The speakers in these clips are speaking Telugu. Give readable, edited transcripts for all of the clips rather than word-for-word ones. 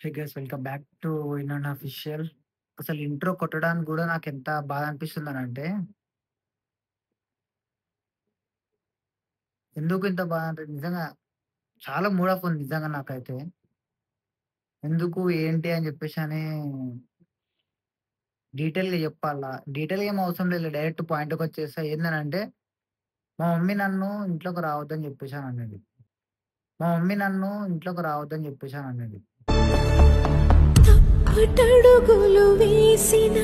Hey guys welcome back to in and official. అసలు ఇంట్రో కొట్టడానికి గూడా నాకెంత బాధ అనిపిస్తుందనంటే, ఎందుకు ఇంత బాధ అంటే నిజంగా చాలా మూడ్ ఆఫ్ ఉంది నిజంగా నాకైతే. ఎందుకు, ఏంటి అని జెప్పేసని డీటెయిల్‌గా జెప్పాలా? డీటెయిల్‌గా ఏం అవసరం లేదులే. డైరెక్ట్ పాయింట్‌కొచ్చేస్తా. ఏందనంటే, మా మమ్మీ నన్ను ఇంట్లోకి రావద్దని జెప్పేసనన్నది. మా మమ్మీ నన్ను ఇంట్లోకి రావద్దని జెప్పేసనన్నది. తప్పటడుగులు వేసిన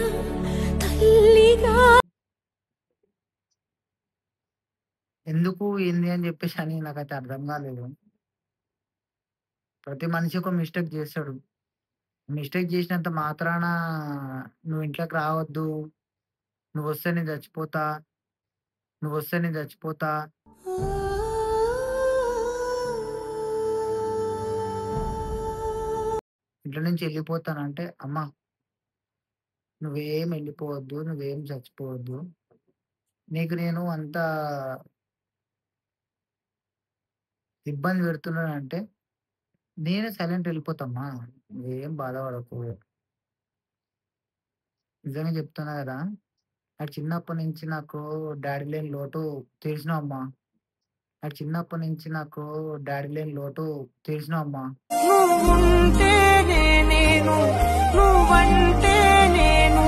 తల్లిగా ఎందుకు, ఏంది అని జెప్పేసని నాకైతే అర్థం గాలేదు. ప్రతి మనిషి ఒక మిస్టేక్ జేస్తడు. మిస్టేక్ జేసినంత మాత్రాన నువ్వు ఇంట్లోకి రావద్దు. నువ్వొస్తే నేను చచ్చిపోతా. నువ్వొస్తే నేను చచ్చిపోతా. ఇంట్లో నుంచి ఎళ్ళిపోతానంటే, అమ్మ నువ్వేం ఎళ్ళిపోవద్దు. నువ్వేం చచ్చిపోవద్దు. నీకు నేను అంత ఇబ్బంది పెడుతున్నానంటే, నేనే సైలెంట్ ఎళ్ళిపోతామ్మా. నువ్వేం బాధపడకు. నిజంగా చెప్తున్నా గదా! నాకు చిన్నప్పటి నుంచి నాకు డ్యాడీ లేని లోటు తీర్చినావమ్మా. నాకు చిన్నప్పటి నుంచి నాకు డ్యాడీ లేని లోటు తీర్చినావమ్మా. నువ్వుంటేనే నేను నువ్వంటే నేను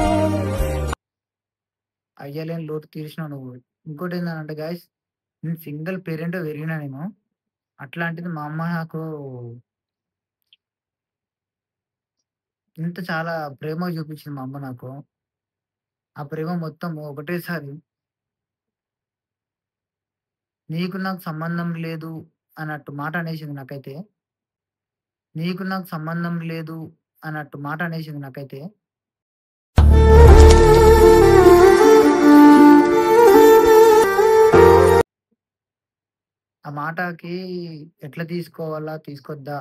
అయ్యలేని లోటు తీర్చినావు నువ్వు. ఇంకోటేందనంటే గైస్, నేను సింగిల్ పేరెంట్‌గా పెరిగినా నేను. అట్లాంటిది మా అమ్మ నాకు చాలా ప్రేమ చూపించింది మా అమ్మ నాకు. ఆ ప్రేమ మొత్తం ఒకటేసారి నీకు నాకు సంబంధం లేదు అన్నట్టు మాట అనేసింది నాకైతే. నీకు నాకు సంబంధం లేదు అన్నట్టు మాట అనేసింది నాకైతే. ఆ మాటకి ఎట్లా తీసుకోవాలా? తీసుకోద్దా?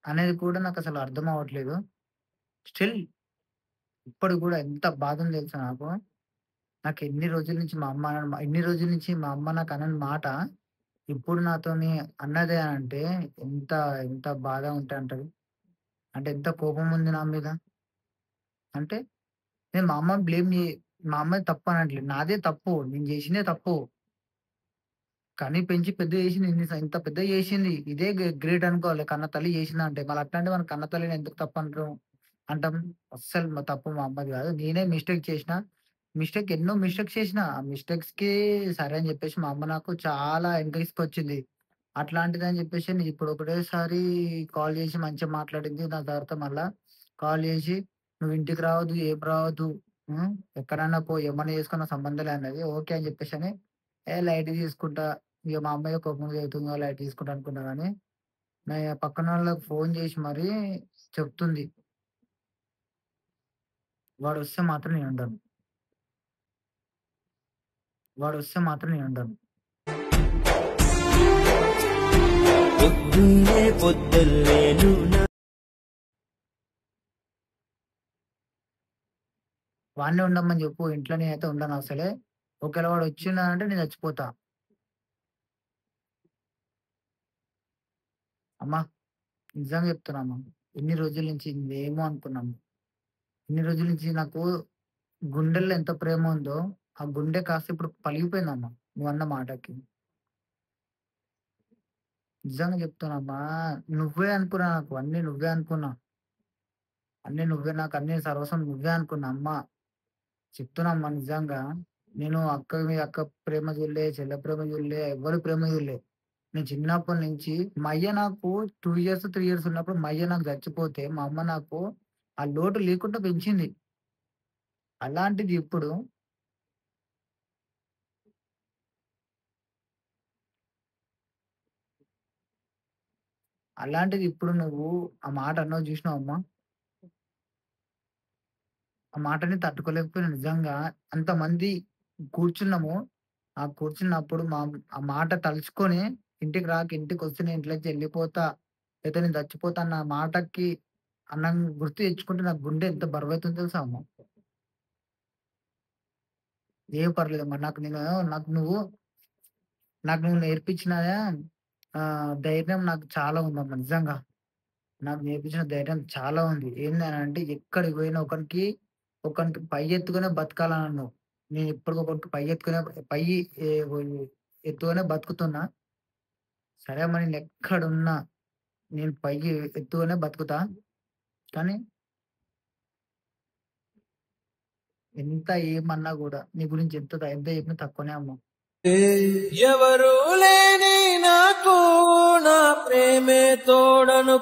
అనేది కూడా నాకసలు అర్థం అవ్వట్లేదు. స్టిల్ ఇప్పటికి గూడా ఎంత బాధుందో తెలుసా నాకు. ఇన్ని రోజుల నుంచి మా అమ్మ నాకనని మాట, ఇప్పుడు నాతోని అన్నది అనంటే ఎంత, ఎంత బాధ ఉంటే అంటది. అంటే ఎంత కోపముంది నా మీద. అంటే నేను మా అమ్మది తప్పనట్లేదు. నాదే తప్పు. నేను జేసిందే తప్పు. కని పెంచి పెద్ద జేసింది. ఇంత పెద్దగా జేసింది. ఇదే గ్రేట్ అనుకోవాలి. కన్న తల్లి జేసిందంటే. మళ్ళీ అట్లాంటిది మన కన్న తల్లిని ఎందుకు అంటాం? అస్సలు తప్పు మా అమ్మది గాదు. నేనే మిస్టేక్ చేసినా. ఎన్నో మిస్టేక్స్ చేసినా. ఆ మిస్టేక్స్‌కి సరే అని జెప్పేసి మా అమ్మ నాకు చాలా ఎంకరేజ్‌కొచ్చింది. అట్లాంటిదని జెప్పేసి నేను ఇప్పుడు ఒకటేసారి కాల్ జేసి మంచిగా మాట్లాడింది. దాని తర్వాత మళ్ళా కాల్ జేసి "నువ్వు ఇంటికి రావద్దు, ఏం రావద్దు. హ్మ్. ఎక్కడన్నా పో. ఏమన్నా జేసుకో నాకు సంబంధం లే" అన్నది. ఓకే అని జెప్పేసని లైట్‌గా తీసుకుంటా. ఇగ మా అమ్మ మీద కోపం అవుతుందో లైట్ తీసుకుంటా అనుకున్నా గానీ, పక్కనోళ్ళకి ఫోన్ జేసి మరీ చెప్తుంది. వాడొస్తే మాత్రం నేనుండను. వాడొస్తే మాత్రం నేనుండను. పొద్దున్నే పొద్దుల్లేను వాడినే ఉండమని జెప్పు. ఇంట్లో నేనైతే ఉండనసలే. ఒకవేళ వాడొచ్చిండనంటే నేను చచ్చిపోతా. అమ్మ నిజంగా చెప్తున్నా అమ్మ. ఇన్ని రోజుల నుంచి నేనేమో అనుకున్నాను. ఇన్ని రోజుల నుంచి నాకు గుండెల్లో ఎంత ప్రేమ ఉందో, ఆ గుండె కాస్త ఇప్పుడు పలిగిపోయిందమ్మ నువ్వన్న మాటకి. నిజంగా చెప్తున్నామ్మా. నువ్వే అనుకున్నా నాకు. అన్నీ నువ్వే అనుకున్నా. అన్నీ నువ్వే నాకు అన్నీ సర్వస్వం నువ్వే అనుకున్నా అమ్మ. చెప్తున్నా అమ్మ నిజంగా. నేను అక్క ప్రేమ జూడలే, చెల్లె ప్రేమ జూడలే, ఎవ్వరి ప్రేమ జూడలే. నేను చిన్నప్పటి నుంచి మా అయ్య నాకు 2 ఇయర్స్, 3 ఇయర్స్ ఉన్నప్పుడు మా అయ్య నాకు చచ్చిపోతే, మా అమ్మ నాకు ఆ లోటు లేకుండా పెంచింది. అలాంటిది ఇప్పుడు నువ్వు ఆ మాట అన్నావు జూసినావమ్మా? ఆ మాటని తట్టుకోలేకపోయినా నిజంగా. అంతమంది కూర్చున్నాము. ఆ కూర్చున్నప్పుడు ఆ మాట తలుచుకొని ఇంటికొస్తే నేను ఇంట్లో నుంచి ఎళ్ళిపోతా, లేతే నేను చచ్చిపోతా అన్న మాటకి గుర్తు తెచ్చుకుంటే నా గుండె ఎంత బరువైతుందో తెలుసా అమ్మ? ఏం పర్లేదమ్మా. నాకు నువ్వు నేర్పించిన ధైర్యం నాకు చాలా ఉందమ్మా నిజంగా. నాకు నేర్పించిన ధైర్యం చాలా ఉంది. ఏందనంటే ఎక్కడికి పోయినా ఒకనికి పై ఎత్తుకునే బతకాలనన్ను. నేను ఇప్పటికొకరికి పై ఎ ఎత్తుకునే బతుకుతున్నా. సరే అమ్మ నేనెక్కడున్నా నేను పైకి ఎత్తుకునే బతుకుతా. కానీ ఎంత ఏమన్నా గూడా నీ గురించి ఎంత చెప్పినా తక్కువనే అమ్మ. ఎవరు లేని నాకు నా ప్రేమే తోడను.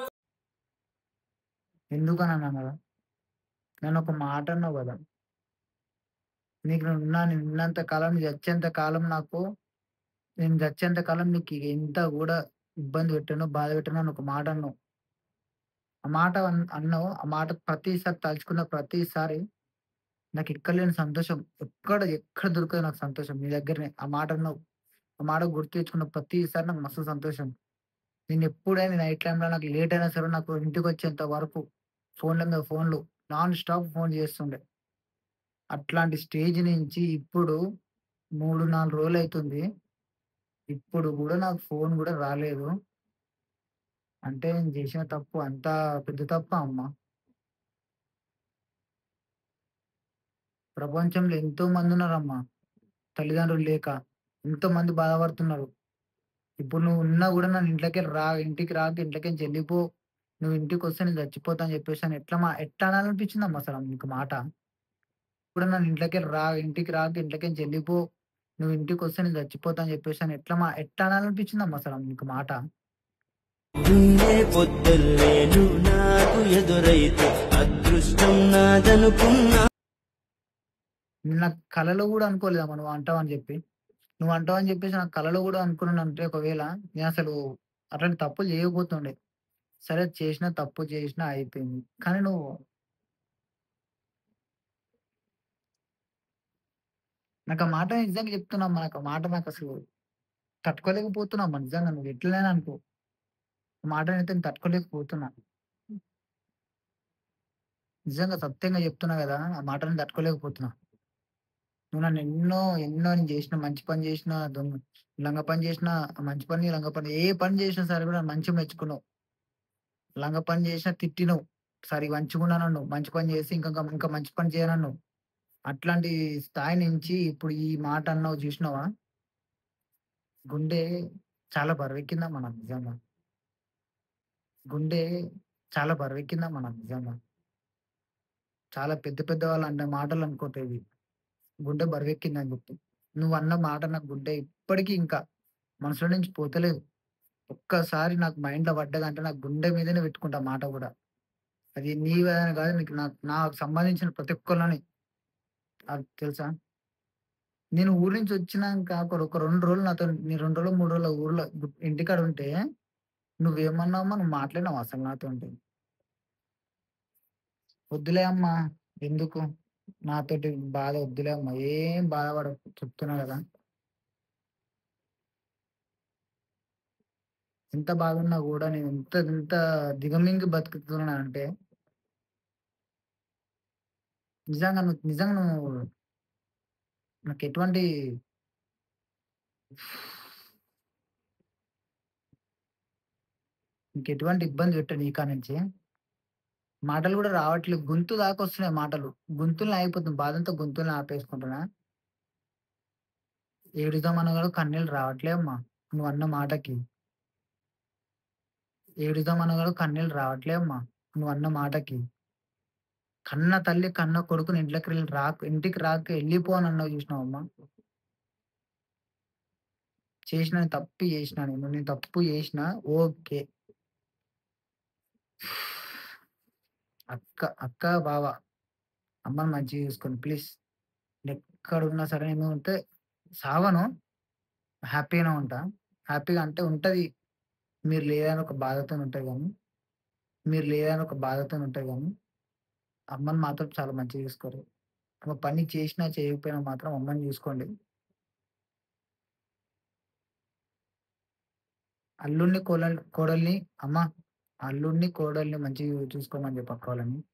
ఎందుకనన్నా గదా! నన్నొక మాట అన్నావు గదా! నేనున్నంత కాలం నువ్వు చచ్చేంత కాలం నేను చచ్చేంత కాలం నీకు ఎంత గూడా ఇబ్బంది పెట్టను, బాధ పెట్టను అని ఒక మాట అన్నావు. ఆ మాట అన్నావు. ఆ మాట ప్రతిసారి తలుచుకున్న ప్రతిసారి నాకెక్కడలేని సంతోషం. ఎక్కడ దొరకదు నాకు సంతోషం. నీ దగ్గరనే. ఆ మాట అన్నావు. ఆ మాట గుర్తు తెచ్చుకున్న ప్రతిసారి నాకు మస్తు సంతోషం. నేనెప్పుడైనా నైట్ టైమ్‌లో నాకు లేట్ అయినా సరే నాకు ఇంటికొచ్చేంత వరకు ఫోన్‌ల మీద ఫోన్‌లు నాన్ స్టాప్ ఫోన్ చేస్తుండే. అట్లాంటి స్టేజ్ నుంచి ఇప్పుడు 3, 4 రోజులైతుంది. ఇప్పుడు గూడా నాకు ఫోన్ గూడా రాలేదు. అంటే నేను చేసిన తప్పు అంత పెద్ద తప్పా అమ్మ? ప్రపంచంలో ఎంతో మందున్నారమ్మా తల్లిదండ్రులు లేక. ఎంతోమంది బాధపడుతున్నారు. ఇప్పుడు నువ్వున్నా గూడా నన్ను ఇంటికి రాకు ఇంట్లోకేంచి ఎళ్ళిపో. నువ్వు ఇంటికొస్తే నేను చచ్చిపోతా అని చెప్పేసని ఎట్లా అనాలనిపించిందమ్మా అసల నీకు మాట? ఇంటికి రాకు ఇంట్లోకేంచి ఎళ్ళిపో. నువ్వు ఇంటికొస్తే నేను చచ్చిపోతా అని చెప్పేసని ఎట్లా అనాలనిపించిందమ్మా అసల నీకు మాట? ఉండే పొద్దుల్లేను నాకు ఎదురైతే అదృష్టం నాదనుకున్నా. నేను నా కలలో గూడా అనుకోలేదమ్మా నువ్వు అంటావని జెప్పేసి నా కలలో గూడా అనుకున్నానంటే ఒకవేళ నేనసలు అట్లాంటి తప్పులు జేయకపోతుండే. సరే తప్పు చేసినా అయిపోయింది. కానీ నాకా మాట నిజంగా చెప్తున్నా అమ్మా. నాకా మాట నాకసలు తట్టుకోలేకపోతున్నా అమ్మా నిజంగా. నువ్వు ఎట్లైనా అనుకో. ఆ మాటనైతే నేను తట్టుకోలేకపోతున్నా. నిజంగా సత్యంగా చెప్తున్నా గదా! ఆ మాటని తట్టుకోలేకపోతున్నా. నువ్వు నన్ను ఎన్నో నేను జేసిన మంచి పని జేసినా, లంగ పని జేసినా, మంచి పని, లంగ పని ఏ పని జేసినా సరే గూడా మంచిగా మెచ్చుకున్నావు. లంగ పని జేసినా తిట్టినవు. సరే మంచిగున్నానన్నావు. మంచి పని చేసి ఇంకా మంచి పని చేయనన్నావు. అట్లాంటి స్థాయి నుంచి ఇప్పుడు ఈ మాట అన్నావు జూసినవా? గుండె చాలా బరువెక్కిందమ్మా నాకు నిజంగా. గుండె చాలా బరువెక్కిందమ్మా నాకు నిజంగా. చాలా పెద్ద పెద్ద వాళ్ళు అన్న మాటలు అనుకుంటా ఇవి. గుండె బరువెక్కిందని జెప్పి. నువ్వన్న మాట నాకు గుండె ఇప్పటికి ఇంకా మనసులో నుంచి పోతలేదు. ఒక్కసారి నాకు మైండ్‌లో పడ్డదంటే నాకు గుండె మీదనే పెట్టుకుంటా ఆ మాట గూడా. అది నీవని గాదు నీకు నాకు సంబంధించిన ప్రతి ఒక్కళ్ళని అది తెలుసా? నేను ఊరు నుంచి వచ్చినాక ఒక 2 రోజులు నేను 2 రోజులో, 3 రోజులో ఊర్లో ఇంటికాడ ఉంటే నువ్వేమన్నావమ్మా? నువ్వు మాట్లాడినావా అసలు నాతోటి? వద్దులే అమ్మా! ఎందుకు? నాతోటి బాధ వద్దులే అమ్మా! ఏం బాధపడకు చెప్తున్నా గదా! ఎంత బాధున్నా గూడా నేను ఎంత దిగమింగి బతుకుతున్నానంటే నిజంగా నువ్వు నాకెటువంటి నీకెటువంటి ఇబ్బంది పెట్టను నీ కాడ్నుంచి. మాటలు గూడా రావట్లేదు. గొంతు దాకా వస్తున్నాయి మాటలు. గొంతుల్నే ఆగిపోతుంది. బాధంతా గొంతుల్నే ఆపేసుకుంటున్నా. ఏడుద్దామన్నా గూడా కన్నీళ్ళు రావట్లే అమ్మా! నువ్వన్న మాటకి. ఏడుద్దామన్నా గూడా కన్నీళ్ళు రావట్లే అమ్మా! నువ్వన్న మాటకి. కన్న తల్లి కన్న కొడుకుని ఇంటికి రాక ఎళ్ళిపో అని అన్నావు జూసినావమ్మా! తప్పు చేసినా నేను తప్పు చేసినా ఓకే. అక్క, బావ అమ్మని మంచిగా చూసుకోండి ప్లీజ్. ఎక్కడున్నా సరే నేను ఉంటే సావను. హ్యాపీగానే ఉంటా. హ్యాపీగా అంటే ఉంటది. మీరు లేరని ఒక బాధతోని ఉంటది గానీ అమ్మని మాత్రం చాలా మంచిగా చూసుకోరు. ఒక పని చేసినా, చేయకపోయినా మాత్రం అమ్మని చూసుకోండి. అల్లుడిని, కోడల్ని అమ్మ కోడల్ని మంచిగా చూసుకోమని చెప్పు అక్క వాళ్ళని.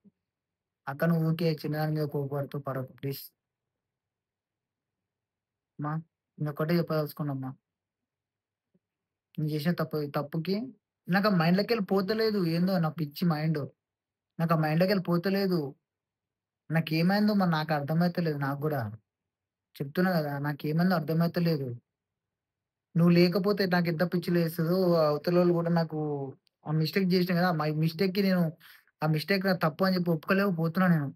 అక్క నువ్వు ఊకే చిన్నదాని మీద కోపడుతూ పడకు ప్లీజ్. నేనొక్కటే చెప్పదలుచుకున్నా అమ్మ. నేను చేసిన తప్పుకి నాకు ఆ మైండ్‌లోకెళ్ళి పోతలేదు. ఏందో నా పిచ్చి మైండు. నాకు ఆ మైండ్‌లోకెళ్ళి పోతలేదు. నాకేమైందో మరి నాకు అర్థమైతలేదు నాకు గూడా. చెప్తున్నా గదా! నాకేమైందో అర్థమైతలేదు. నువ్వు లేకపోతే నాకెంత పిచ్చి లేస్తదో, అవతలోళ్ళు గూడా నాకు ఆ మిస్టేక్ జేసినా గదా! మిస్టేక్‌కి నేను ఆ మిస్టేక్ నాది తప్పు అని జెప్పి ఒప్పుకోలేకపోతున్నా నేను.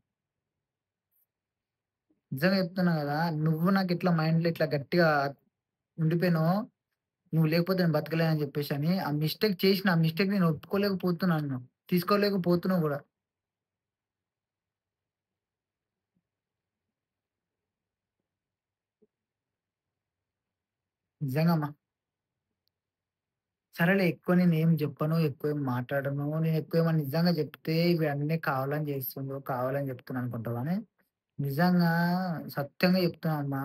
నిజంగా చెప్తున్నా గదా! నువ్వు నాకిట్లా మైండ్‌లో ఇట్లా గట్టిగా ఉండిపోయినావు. నువ్వు లేకపోతే నేను బతకలేనని జెప్పేసని, ఆ మిస్టేక్ చేసిన ఆ మిస్టేక్ నేను ఒప్పుకోలేకపోతున్నాను. తీసుకోలేకపోతున్నా గూడా. నిజంగా అమ్మా. సరేలే ఎక్కువ నేనేం జెప్పను, ఎక్కువేం మాట్లాడను. నేను ఎక్కువేమన్నా నిజంగా జెప్తే ఇవన్నీ కావాలని జేస్తుండు, కావాలని జెప్తున్నా అనుకుంటావు గానీ, నిజంగా సత్యంగా చెప్తున్నా అమ్మా.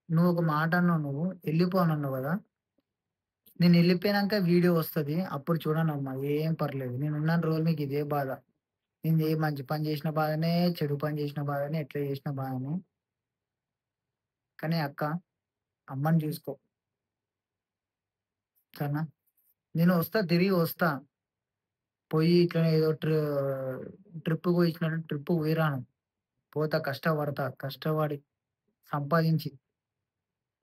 నువ్వొక మాట అన్నావు నువ్వు. ఎళ్ళిపో అనన్నావు గదా! నేనెళ్ళిపోయినంక వీడియో వస్తది. అప్పుడు చూడండమ్మా ఏం పర్లేదు. నేనున్నన్ని రోజులు మీకిదే బాధ. నేను ఏ మంచి పని జేసిన బాధనే, చెడు పని జేసిన బాధనే, ఎట్లా జేసిన బాధనే. కానీ అక్క, అమ్మని జూసుకో. సరేనా? నేను వస్తా, తిరిగి వస్తా. పోయి ఇట్లనే ఏదో ట్రిప్‌కి పోయిచ్చినట్టు ట్రిప్‌కి పోయి రాను. పోతా కష్టపడతా. కష్టపడి సంపాదించి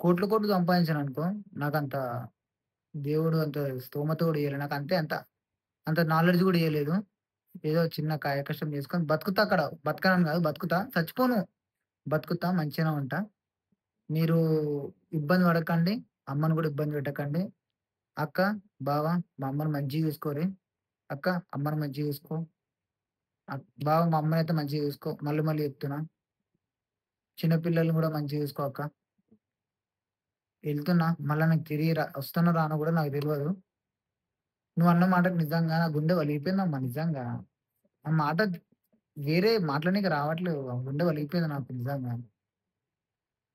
కోట్లు, కోట్లు సంపాదించాననుకో, నాకంత దేవుడు అంత స్తోమత గూడా ఇయ్యలే. నాకంతే అంత అంత నాలెడ్జ్ గూడా ఇయ్యలేదు. ఏదో చిన్న కాయ కష్టం చేసుకొని బతుకుతా అక్కడ. బతకనని గాదు బతుకుతా. చచ్చిపోను. బతుకుతా మంచిగానే ఉంటా. మీరు ఇబ్బంది పడకండి. అమ్మని గూడా ఇబ్బంది పెట్టకండి. అక్క, బావ మా అమ్మని మంచిగా చూసుకోర్రి. అక్క అమ్మని మంచిగా చూసుకో. బావ మా అమ్మనైతే మంచిగా చూసుకో. మళ్ళీ మళ్ళీ చెప్తున్నా. చిన్న పిల్లల్ని గూడా మంచిగా చూసుకో అక్క. ఎళ్తున్నా. మళ్ళా నాకు తిరిగి వస్తానో రానో గూడా నాకు తెలవదు. నువ్వన్న మాటకు నిజంగా నా గుండె పలిగిపోయిందమ్మా నిజంగా. ఆ మాట వేరే మాటలనీకి రావట్లేదు. ఆ గుండె పలిగిపోయింది నాకు నిజంగా.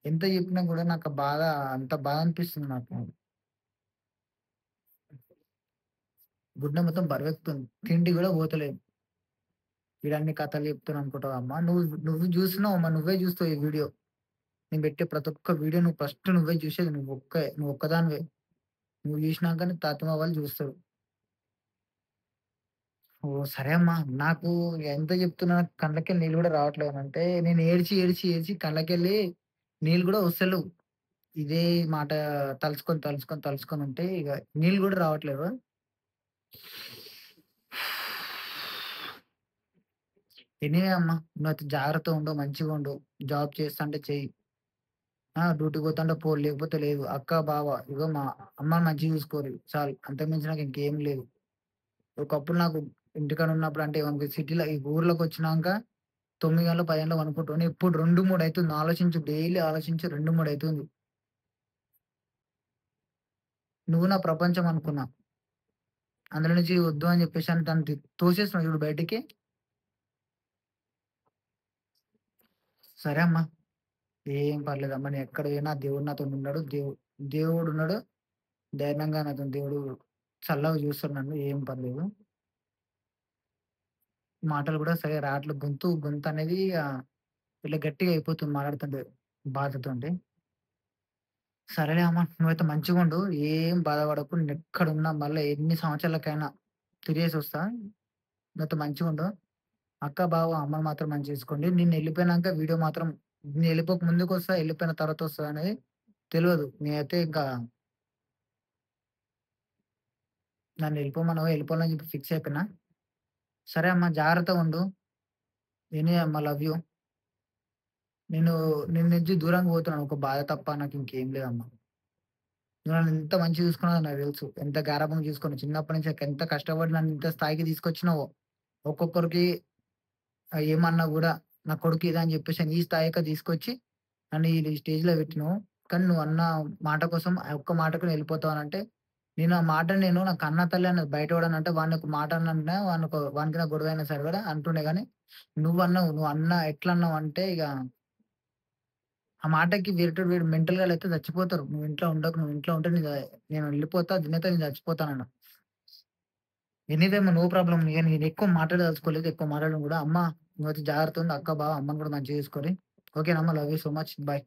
ఎంత చెప్పినా గూడా నాకు ఆ బాధ అంత బాధ అనిపిస్తుంది నాకు. గుండె మొత్తం బరువెక్కుతుంది. తిండి గూడా పోతలేదు. ఈడన్ని కథలు చెప్తున్నా అనుకుంటావమ్మా. నువ్వు చూస్తున్నావమ్మా. నువ్వే చూస్తావు ఈ వీడియో. నేను పెట్టే ప్రతి ఒక్క వీడియో నువ్వు ఫస్ట్ నువ్వే చూసేది నువ్వు ఒక్కదానివే. నువ్వు చూసినాక నీ తాతమ్మ వాళ్ళు చూస్తారు. ఓహ్! సరే అమ్మా. నాకు ఎంత చెప్తున్నా కళ్ళకెళ్ళి నీళ్ళు గూడా రావట్లేదనంటే, నేను ఏడ్చి, ఏడ్చి, ఏడ్చి కళ్ళకెళ్ళి నీళ్ళు గూడా వస్తలేవు. ఇదే మాట తలుచుకొని, తలుచుకొని, తలుచుకొనుంటే ఇగ నీళ్ళు గూడా రావట్లేవు. ఎనీవే అమ్మా. నువ్వయితే జాగ్రత్తగుండు, మంచిగుండు. జాబ్ చేస్తాంటే చెయ్యి. డ్యూటీకి పోతాంటే పో, లేకపోతే లేదు. అక్క, బావ ఇగో మా అమ్మని మంచిగా చూసుకోర్రి చాలు. అంతకు మించి నాకు ఇంకేం లేదు. ఒకప్పుడు నాకు ఇంటికాడ ఉన్నప్పుడు అంటే మనకి సిటీలో ఈ ఊర్లోకొచ్చినాంక 9 గంటలు, 10 గంటలకు పనుకుంటోని ఇప్పుడు 2, 3 అయితుంది. ఆలోచించు డైలీ ఆలోచించి 2, 3 అయితుంది. నువ్వు నా ప్రపంచం అనుకున్నా. అందులో నుంచి వద్దు అని చెప్పేసి అని దాన్ని తోసేస్తున్నావు చూడు బయటికి. సరే అమ్మా. ఏం పర్లేదమ్మా. నేనెక్కడ పోయినా దేవుడు నాతోనున్నాడు. దేవుడున్నాడు. ధైర్యంగా నాతోని దేవుడు చల్లగా చూస్తాడు నన్ను. ఏం పర్లేదు. మాటలు కూడా సరిగ్గా రావట్లేదు. గొంతనేది ఇట్లా గట్టిగా అయిపోతుంది మాట్లాడుతుంటే బాధతోటి. సరేలే అమ్మ. నువ్వైతే మంచిగుండు. ఏం బాధపడకు. నేనెక్కడున్నా మళ్ళా ఎన్ని సంవత్సరాలకైనా తిరిగేసొస్తా. నువ్వైతే మంచిగుండు. అక్క, బావ, అమ్మని మాత్రం మంచిగా చూసుకోండి. నేనెళ్ళిపోయినాక వీడియో మాత్రం నేనెళ్ళిపోక ముందుకొస్తదా, ఎళ్ళిపోయిన తర్వాత వస్తదా అనేది తెలవదు. నేనైతే ఇంకా నన్నెళ్ళిపోమన్నావు, వెళ్ళిపోవాలని చెప్పి ఫిక్స్ అయిపోయినా. సరే అమ్మ జాగ్రత్తగుండు. నేనే అమ్మ లవ్ యూ. నేను నిన్ను నుంచి దూరంగా పోతున్నాను. ఒక బాధ తప్ప నాకింకేం లేదమ్మా. నువ్వు నన్ను ఎంత మంచిగా చూసుకున్నావో నాకు తెలుసు. ఎంత గారాబంగా చూసుకున్నావు. చిన్నప్పటి నుంచి ఎంత కష్టపడి నన్ను ఇంత స్థాయికి తీసుకొచ్చినావో. ఒక్కొక్కరికి ఏమన్నా గూడా నా కొడుకు ఇదా అని చెప్పేసని ఈ స్థాయికి తీసుకొచ్చి నన్ను ఈ స్టేజ్‌లో పెట్టినావు. కానీ నువ్వన్న మాట కోసం ఆ ఒక్క మాటకు వెళ్ళిపోతావనంటే, నేను ఆ మాట నేను నా కన్న తల్లి అన్నది బయటోడనంటే వాడిని ఒక మాట అన్నానంటే వానికి నాకు గొడవైనా సరే కూడా అంటుండే గానీ, నువ్వు ఎట్లన్నావంటే ఇగ ఆ మాటకి వీడు మెంటల్‌గా అయితే చచ్చిపోతారు. నువ్వు ఇంట్లో ఉండకు. నువ్వు ఇంట్లో ఉంటే నేను వెళ్ళిపోతా. దీనితో నేను చచ్చిపోతానన్నా. ఎనీవే అమ్మ నో ప్రాబ్లమ్. ఇగ నేనెక్కువ మాట్లాడదలుచుకోలేదు. ఎక్కువ మాట్లాడను గూడా. అమ్మ నువ్వైతే జాగ్రత్త ఉండు. అక్క, బావ అమ్మని కూడా మంచిగా చూసుకోరి. ఓకేనా అమ్మ. Love you so much. By.